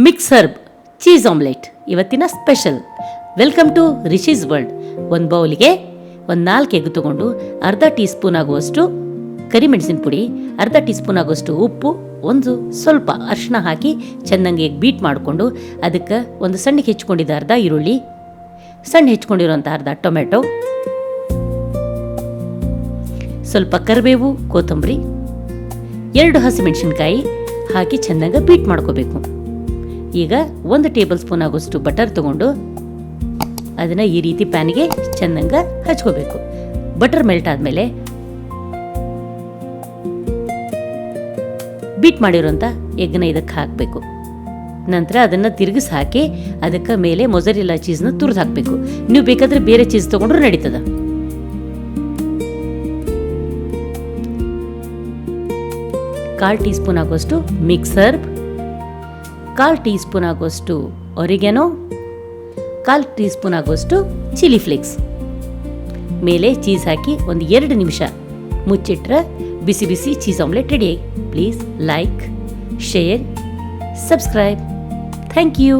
Mix herb cheese omelette ಇವತ್ತಿನ special. Welcome to Rishi's world. ಒಂದು ಬೌಲಿಗೆ ಒಂದು 4 ಎಗ್ ತೊಗೊಂಡು ಅರ್ಧ ಟೀ ಸ್ಪೂನ್ ಆಗುವಷ್ಟು ಕರಿಮೆಣಸಿನ ಪುಡಿ, ಅರ್ಧ ಟೀ ಸ್ಪೂನ್ ಆಗುವಷ್ಟು ಉಪ್ಪು, ಒಂದು ಸ್ವಲ್ಪ ಅರಿಶಿನ ಹಾಕಿ ಚೆನ್ನಾಗಿ ಬೀಟ್ ಮಾಡಿಕೊಂಡು ಅದಕ್ಕೆ ಒಂದು ಸಣ್ಣಗೆ ಹೆಚ್ಕೊಂಡಿದ್ದ ಅರ್ಧ ಈರುಳ್ಳಿ, ಸಣ್ಣ ಹೆಚ್ಕೊಂಡಿರೋಂಥ ಅರ್ಧ ಟೊಮೆಟೊ, ಸ್ವಲ್ಪ ಕರಿಬೇವು, ಕೊತ್ತಂಬರಿ, 2 ಹಸಿಮೆಣಸಿನ್ಕಾಯಿ ಹಾಕಿ ಚೆನ್ನಾಗಿ ಬೀಟ್ ಮಾಡ್ಕೋಬೇಕು. ಈಗ 1 ಟೇಬಲ್ ಸ್ಪೂನ್ ಆಗೋಷ್ಟು ಬಟರ್ ತಗೊಂಡು ಅದನ್ನು ಈ ರೀತಿ ಪ್ಯಾನಿಗೆ ಚೆನ್ನಾಗಿ ಹಚ್ಕೋಬೇಕು. ಬಟರ್ ಮೆಲ್ಟ್ ಆದಮೇಲೆ ಬೀಟ್ ಮಾಡಿರೋಂಥ ಎಗ್ನ ಇದಕ್ಕೆ ಹಾಕಬೇಕು. ನಂತರ ಅದನ್ನು ತಿರುಗಿಸಿ ಹಾಕಿ ಅದಕ್ಕೆ ಮೇಲೆ ಮೊಜರೆಲ್ಲಾ ಚೀಸ್ನ ತುರಿದು ಹಾಕಬೇಕು. ನೀವು ಬೇಕಾದರೆ ಬೇರೆ ಚೀಸ್ ತೊಗೊಂಡ್ರೂ ನಡೀತದ. ಕಾಲು ಟೀ ಸ್ಪೂನ್ ಆಗೋಷ್ಟು ಮಿಕ್ಸ್ ಹರ್ಬ್, 1/4 ಟೀ ಸ್ಪೂನ್ ಆಗೋಷ್ಟು ಒರಿಗ್ಯಾನೋ, 1/4 ಟೀ ಸ್ಪೂನ್ ಆಗೋಷ್ಟು ಚಿಲ್ಲಿ ಫ್ಲೇಕ್ಸ್ ಮೇಲೆ ಚೀಸ್ ಹಾಕಿ ಒಂದು 2 ನಿಮಿಷ ಮುಚ್ಚಿಟ್ರೆ ಬಿಸಿ ಬಿಸಿ cheese omelette ready. Please like, share, subscribe. Thank you.